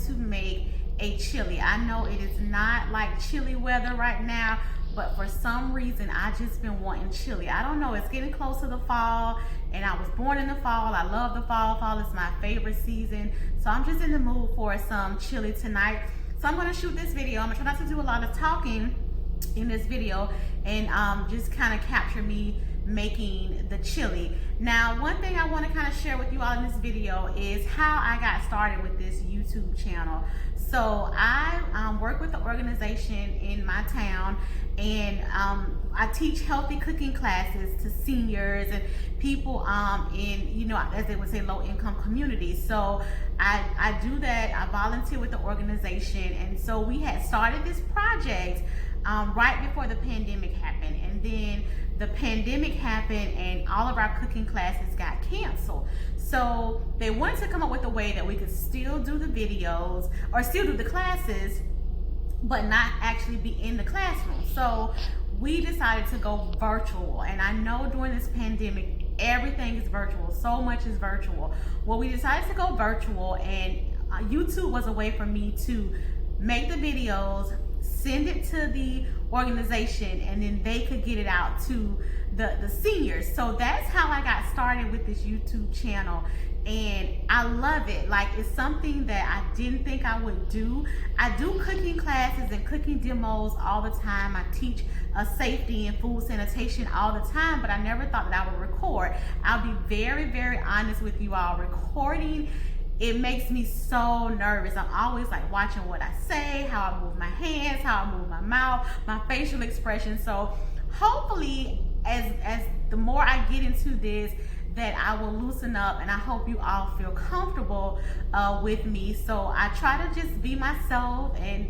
to make a chili. I know it is not like chili weather right now, but for some reason I just been wanting chili. I don't know, it's getting close to the fall, and I was born in the fall. I love the fall. Fall is my favorite season, so I'm just in the mood for some chili tonight. So I'm going to shoot this video. I'm going to try not to do a lot of talking in this video, and just kind of capture me making the chili. Now, one thing I want to kind of share with you all in this video is how I got started with this YouTube channel. So I work with the organization in my town, and I teach healthy cooking classes to seniors and people in, you know, as they would say, low income communities. So I do that. I volunteer with the organization, and so we had started this project right before the pandemic happened, and then the pandemic happened and all of our cooking classes got canceled. So they wanted to come up with a way that we could still do the videos or still do the classes, but not actually be in the classroom. So we decided to go virtual. And I know during this pandemic, everything is virtual. So much is virtual. Well, we decided to go virtual, and YouTube was a way for me to make the videos, send it to the organization, and then they could get it out to the seniors. So that's how I got started with this YouTube channel, and I love it. Like, it's something that I didn't think I would do. I do cooking classes and cooking demos all the time. I teach safety and food sanitation all the time, but I never thought that I would record. I'll be very, very honest with you all. Recording, it makes me so nervous. I'm always like watching what I say, how I move my hands, how I move my mouth, my facial expression. So hopefully, as the more I get into this, that I will loosen up, and I hope you all feel comfortable with me. So I try to just be myself, and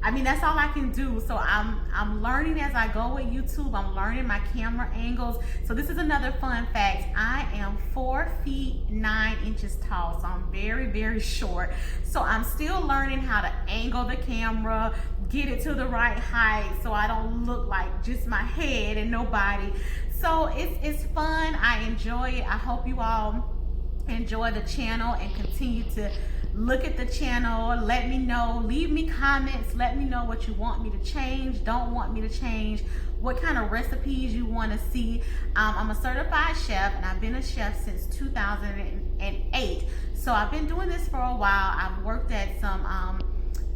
I mean, that's all I can do. So I'm learning as I go with YouTube. I'm learning my camera angles. So this is another fun fact. I am 4 feet 9 inches tall. So I'm very, very short. So I'm still learning how to angle the camera, get it to the right height so I don't look like just my head and nobody. So it's fun. I enjoy it. I hope you all enjoy the channel and continue to look at the channel. Let me know, leave me comments, let me know what you want me to change, don't want me to change, what kind of recipes you want to see. I'm a certified chef, and I've been a chef since 2008. So I've been doing this for a while. I've worked at some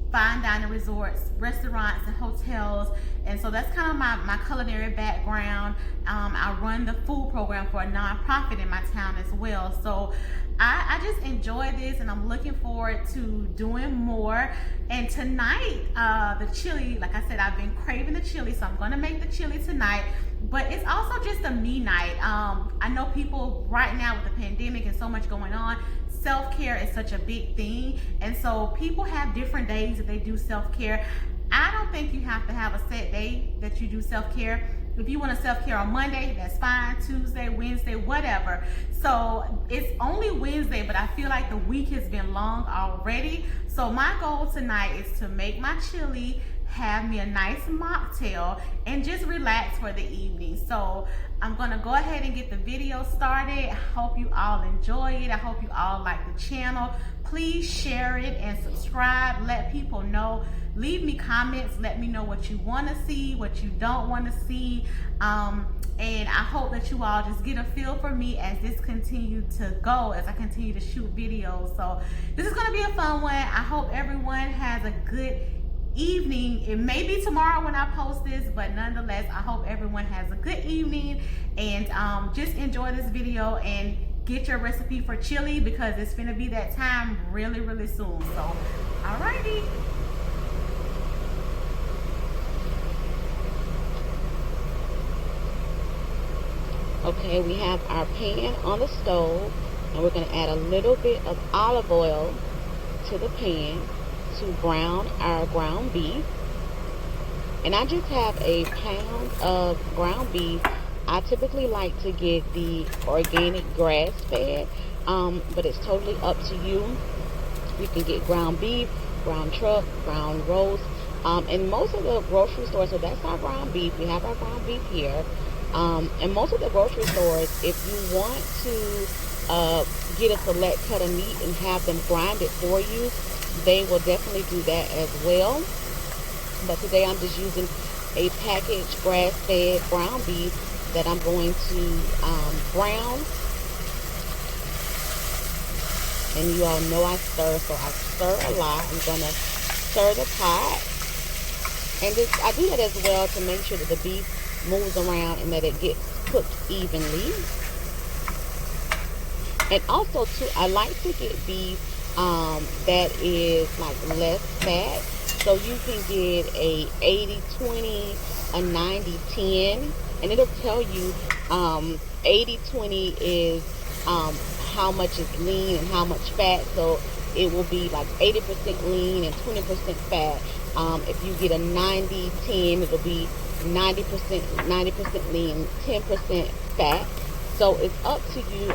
fine dining resorts, restaurants, and hotels, and so that's kind of my culinary background. I run the food program for a nonprofit in my town as well. So I just enjoy this, and I'm looking forward to doing more. And tonight, the chili, like I said, I've been craving the chili, so I'm gonna make the chili tonight. But it's also just a me night. I know people right now with the pandemic and so much going on, self-care is such a big thing, and so people have different days that they do self-care. I don't think you have to have a set day that you do self-care. If you want to self-care on Monday, that's fine. Tuesday, Wednesday, whatever. So it's only Wednesday, but I feel like the week has been long already. So my goal tonight is to make my chili, have me a nice mocktail, and just relax for the evening. So I'm gonna go ahead and get the video started. I hope you all enjoy it. I hope you all like the channel. Please share it and subscribe. Let people know. Leave me comments. Let me know what you want to see, what you don't want to see. And I hope that you all just get a feel for me as this continues to go, as I continue to shoot videos. So this is going to be a fun one. I hope everyone has a good evening. It may be tomorrow when I post this, but nonetheless, I hope everyone has a good evening, and just enjoy this video and get your recipe for chili, because it's gonna be that time really, really soon. So, alrighty. Okay, we have our pan on the stove, and we're gonna add a little bit of olive oil to the pan to brown our ground beef. And I just have a pound of ground beef. I typically like to get the organic grass-fed, but it's totally up to you. You can get ground beef, ground truck, ground roast, and most of the grocery stores. So that's our ground beef. We have our ground beef here, and most of the grocery stores, if you want to get a select cut of meat and have them grind it for you, they will definitely do that as well. But today I'm just using a packaged grass-fed ground beef that I'm going to brown. And you all know I stir, so I stir a lot. I'm going to stir the pot. And I do that as well to make sure that the beef moves around and that it gets cooked evenly. And also, too, I like to get beef that is like less fat. So you can get a 80-20, a 90-10. And it'll tell you 80-20 is how much is lean and how much fat. So it will be like 80% lean and 20% fat. If you get a 90-10, it'll be 90% lean, 10% fat. So it's up to you.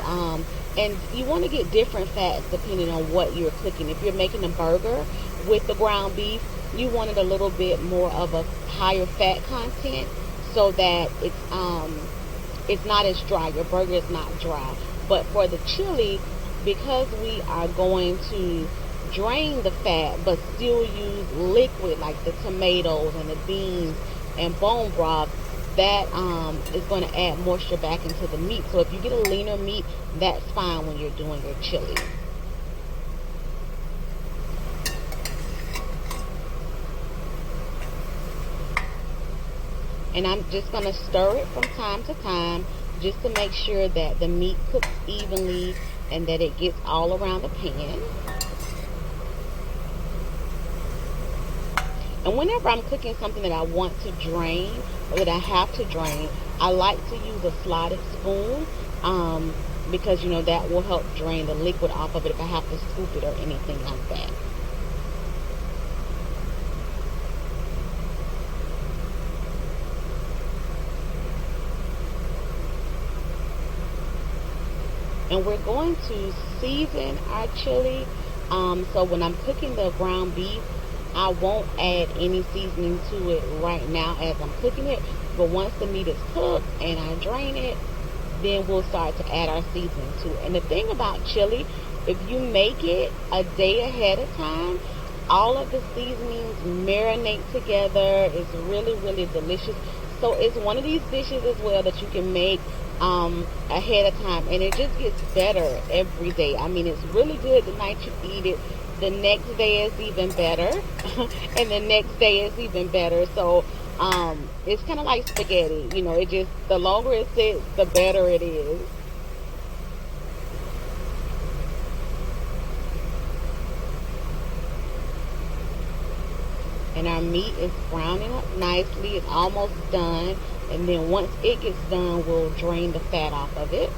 And you want to get different fats depending on what you're cooking. If you're making a burger with the ground beef, you want it a little bit more of a higher fat content so that it's not as dry. Your burger is not dry. But for the chili, because we are going to drain the fat but still use liquid like the tomatoes and the beans and bone broth, that is going to add moisture back into the meat. So if you get a leaner meat, that's fine when you're doing your chili. And I'm just going to stir it from time to time just to make sure that the meat cooks evenly and that it gets all around the pan. And whenever I'm cooking something that I want to drain or that I have to drain, I like to use a slotted spoon because, you know, that will help drain the liquid off of it if I have to scoop it or anything like that. And we're going to season our chili. So when I'm cooking the ground beef, I won't add any seasoning to it right now as I'm cooking it. But once the meat is cooked and I drain it, then we'll start to add our seasoning to it. And the thing about chili, if you make it a day ahead of time, all of the seasonings marinate together. It's really, really delicious. So it's one of these dishes as well that you can make ahead of time, and it just gets better every day. I mean, it's really good the night you eat it. The next day is even better, and the next day is even better. So it's kind of like spaghetti, you know. It just, the longer it sits, the better it is. And our meat is browning up nicely. It's almost done. And then once it gets done, we'll drain the fat off of it.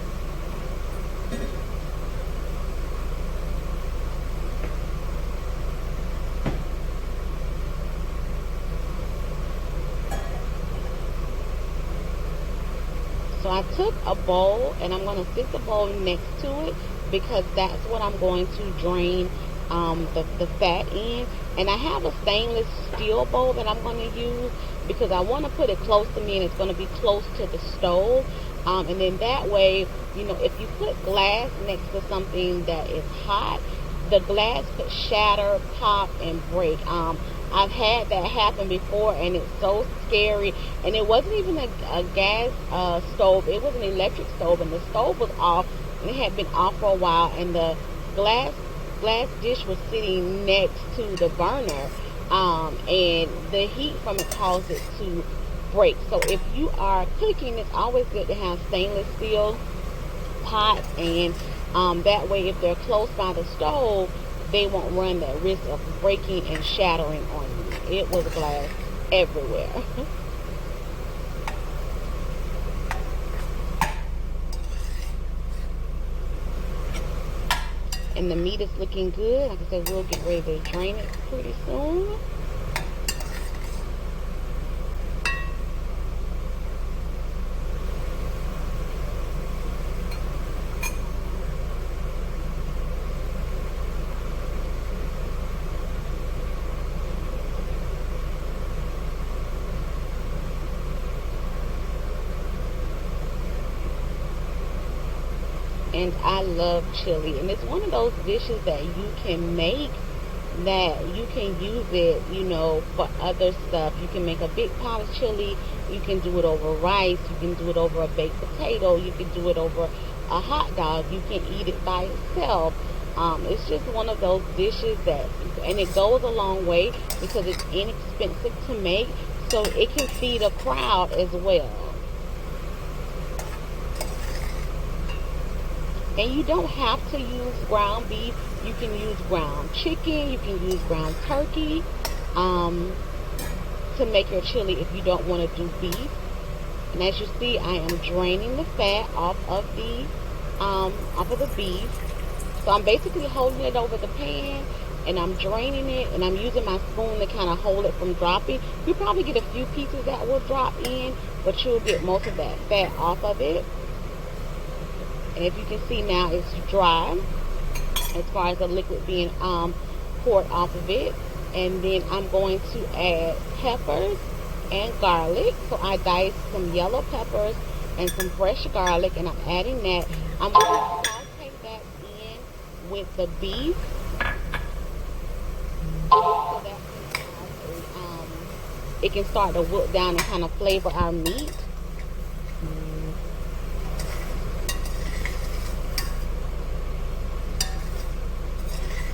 So I took a bowl and I'm going to sit the bowl next to it because that's what I'm going to drain the fat in. And I have a stainless steel bowl that I'm going to use because I want to put it close to me and it's going to be close to the stove. And then that way, you know, if you put glass next to something that is hot, the glass could shatter, pop, and break. I've had that happen before, and it's so scary. And it wasn't even a gas stove. It was an electric stove, and the stove was off, and it had been off for a while, and the glass dish was sitting next to the burner, and the heat from it caused it to break. So if you are cooking, it's always good to have stainless steel pots, and that way if they're close by the stove, they won't run that risk of breaking and shattering on you. It was glass everywhere. And the meat is looking good. Like I said, we'll get ready to drain it pretty soon. and I love chili. And it's one of those dishes that you can make that you can use it, you know, for other stuff. You can make a big pot of chili. You can do it over rice. You can do it over a baked potato. You can do it over a hot dog. You can eat it by itself. It's just one of those dishes that, and it goes a long way because it's inexpensive to make, so it can feed a crowd as well. And you don't have to use ground beef. You can use ground chicken. You can use ground turkey to make your chili if you don't want to do beef. And as you see, I am draining the fat off of the beef. So I'm basically holding it over the pan, and I'm draining it, and I'm using my spoon to kind of hold it from dropping. You probably get a few pieces that will drop in, but you'll get most of that fat off of it. And if you can see now, it's dry as far as the liquid being poured off of it. And then I'm going to add peppers and garlic. So I diced some yellow peppers and some fresh garlic, and I'm adding that. I'm going to saute that in with the beef, so that it can start to wilt down and kind of flavor our meat.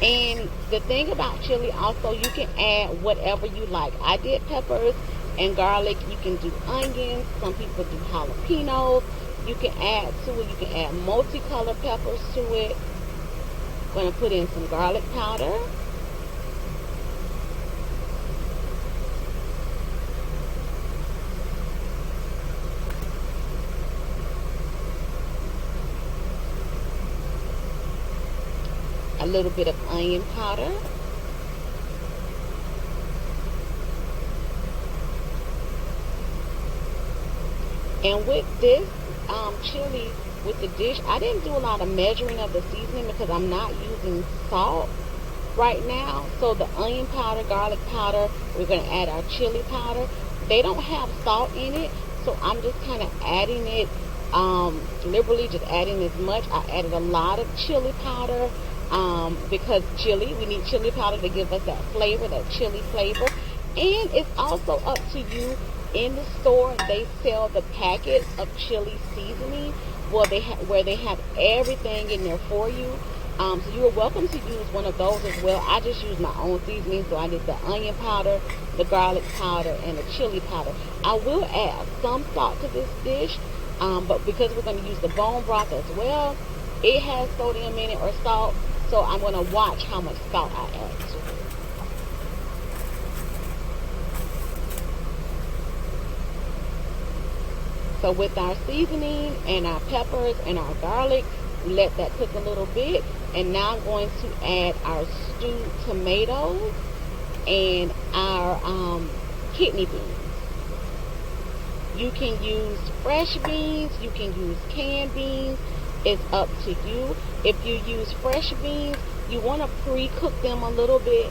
And the thing about chili also, you can add whatever you like. I did peppers and garlic. You can do onions. Some people do jalapenos. You can add to it. You can add multicolored peppers to it. I'm going to put in some garlic powder. A little bit of onion powder. And with this chili, with the dish, I didn't do a lot of measuring of the seasoning because I'm not using salt right now. So the onion powder, garlic powder, we're going to add our chili powder. They don't have salt in it, so I'm just kind of adding it liberally, just adding as much. I added a lot of chili powder because chili, we need chili powder to give us that flavor, that chili flavor. And it's also up to you. In the store, they sell the packets of chili seasoning where they have everything in there for you. So you are welcome to use one of those as well. I just used my own seasoning, so I did the onion powder, the garlic powder, and the chili powder. I will add some salt to this dish, but because we're going to use the bone broth as well, it has sodium in it, or salt, so I'm going to watch how much salt I add to it. So with our seasoning and our peppers and our garlic, let that cook a little bit. And now I'm going to add our stewed tomatoes and our kidney beans. You can use fresh beans, you can use canned beans. It's up to you. If you use fresh beans, you want to pre-cook them a little bit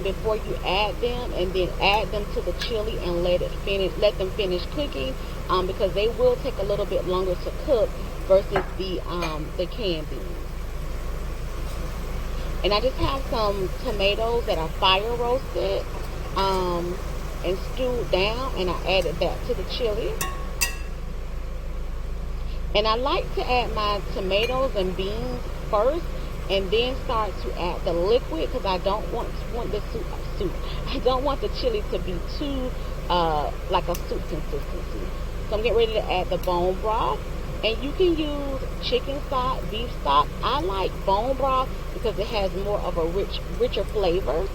before you add them, and then add them to the chili and let them finish cooking, because they will take a little bit longer to cook versus the canned beans. And I just have some tomatoes that are fire roasted and stewed down, and I added that to the chili. And I like to add my tomatoes and beans first, and then start to add the liquid, because I don't want the soup. I don't want the chili to be too like a soup consistency. So I'm getting ready to add the bone broth, and you can use chicken stock, beef stock. I like bone broth because it has more of a richer flavor.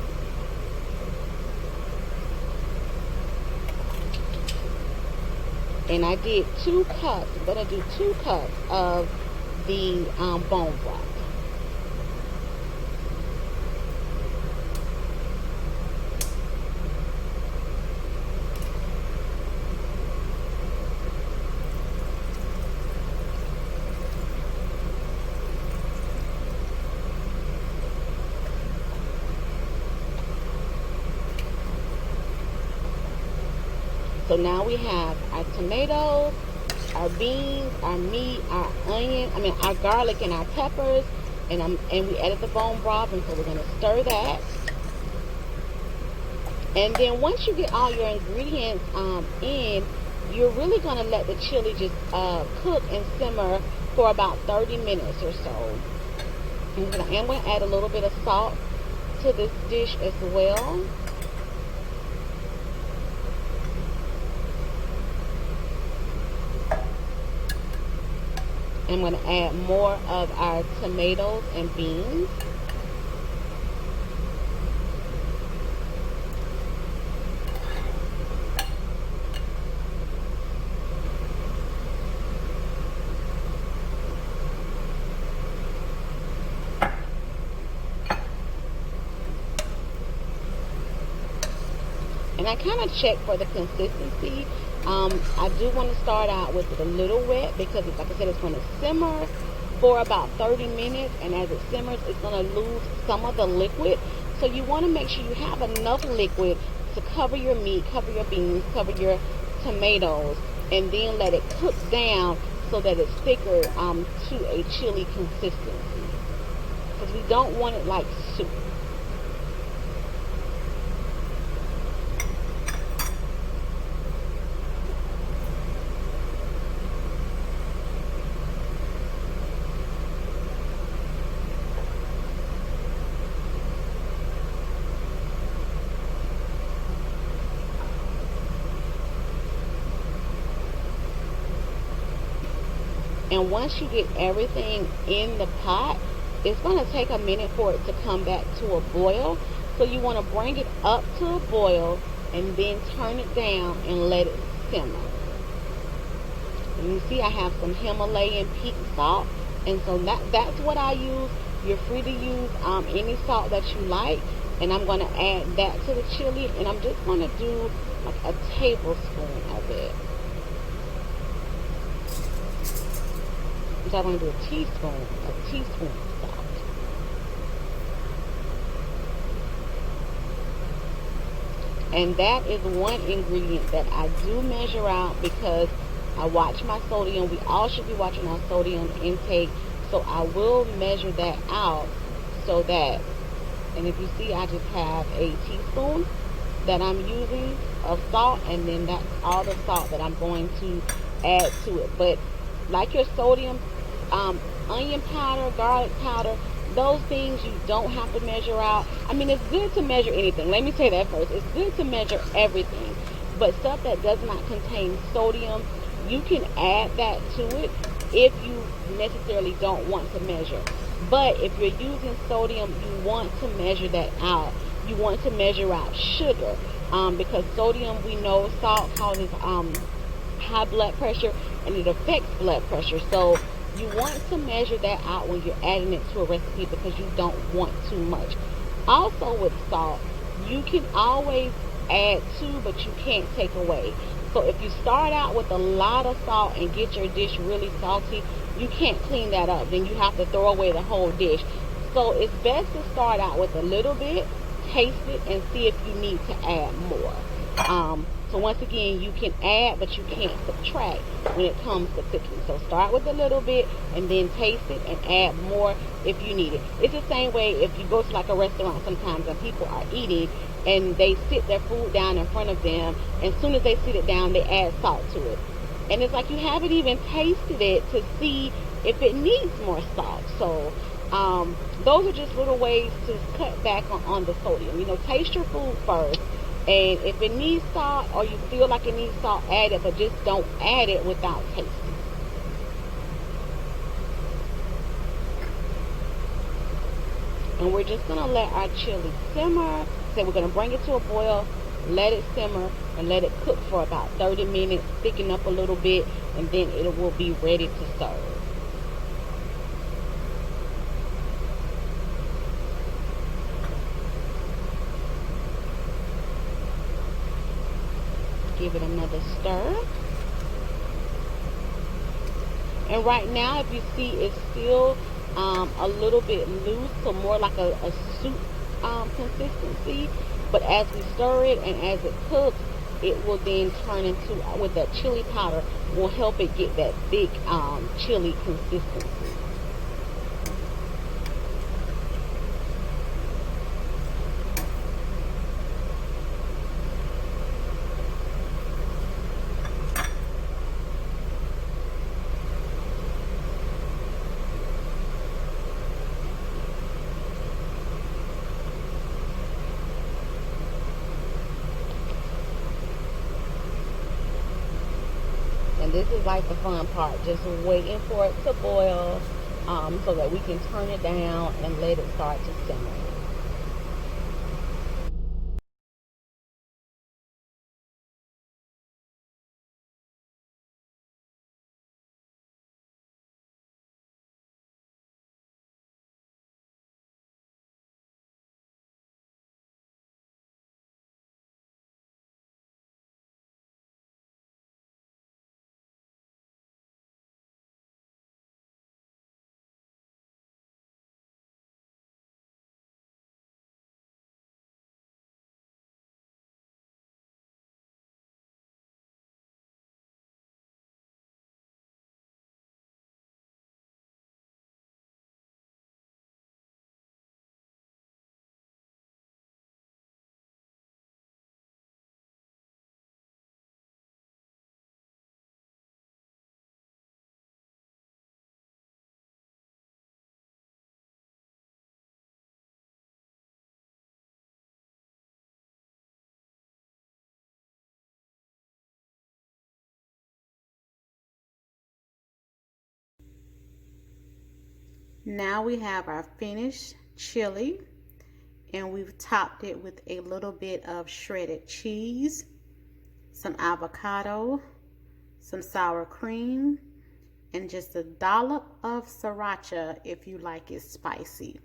And I did 2 cups. I'm gonna do 2 cups of the bone broth. So now we have our tomatoes, our beans, our meat, our our garlic and our peppers, and we added the bone broth, and so we're gonna stir that. And then once you get all your ingredients in, you're really gonna let the chili just cook and simmer for about 30 minutes or so. I'm gonna add a little bit of salt to this dish as well. I'm going to add more of our tomatoes and beans. And I kind of check for the consistency. I do want to start out with it a little wet because, like I said, it's going to simmer for about 30 minutes. And as it simmers, it's going to lose some of the liquid. So you want to make sure you have enough liquid to cover your meat, cover your beans, cover your tomatoes, and then let it cook down so that it's thicker to a chili consistency. Because we don't want it like soup. And once you get everything in the pot, it's going to take a minute for it to come back to a boil. So you want to bring it up to a boil and then turn it down and let it simmer. And you see I have some Himalayan pink salt. And so that's what I use. You're free to use any salt that you like. And I'm going to add that to the chili. And I'm just going to do like a tablespoon of it. So I'm going to do a teaspoon of salt. And that is one ingredient that I do measure out because I watch my sodium. We all should be watching our sodium intake. So I will measure that out so that, and if you see, I just have a teaspoon that I'm using of salt, and then that's all the salt that I'm going to add to it. But like your sodium, onion powder, garlic powder, those things you don't have to measure out. I mean, it's good to measure anything. Let me say that first. It's good to measure everything. But stuff that does not contain sodium, you can add that to it if you necessarily don't want to measure. But if you're using sodium, you want to measure that out. You want to measure out sugar. Because sodium, we know, salt causes high blood pressure, and it affects blood pressure. So you want to measure that out when you're adding it to a recipe because you don't want too much. Also with salt, you can always add to, but you can't take away. So if you start out with a lot of salt and get your dish really salty, you can't clean that up. Then you have to throw away the whole dish. So it's best to start out with a little bit, taste it, and see if you need to add more. So once again, you can add, but you can't subtract when it comes to cooking. So start with a little bit and then taste it and add more if you need it. It's the same way if you go to like a restaurant sometimes and people are eating and they sit their food down in front of them, and as soon as they sit it down, they add salt to it. And it's like you haven't even tasted it to see if it needs more salt. So those are just little ways to cut back on the sodium. You know, taste your food first. And if it needs salt or you feel like it needs salt, add it, but just don't add it without tasting. And we're just going to let our chili simmer. So we're going to bring it to a boil, let it simmer, and let it cook for about 30 minutes, thicken up a little bit, and then it will be ready to serve. Give it another stir. And right now, if you see, it's still a little bit loose, so more like a soup consistency. But as we stir it and as it cooks, it will then turn into, with that chili powder, will help it get that thick chili consistency. And this is like the fun part, just waiting for it to boil so that we can turn it down and let it start to simmer. Now we have our finished chili, and we've topped it with a little bit of shredded cheese, some avocado, some sour cream, and just a dollop of sriracha if you like it spicy.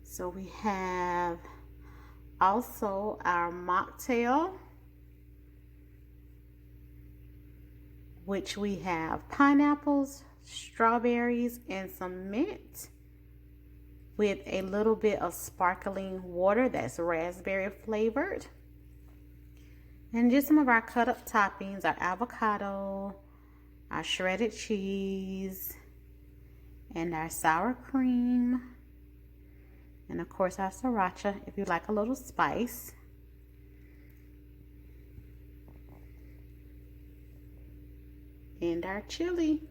So we have also our mocktail, which we have pineapples, strawberries, and some mint, with a little bit of sparkling water that's raspberry flavored. And just some of our cut up toppings, our avocado, our shredded cheese, and our sour cream, and of course our sriracha if you like a little spice. And our chili.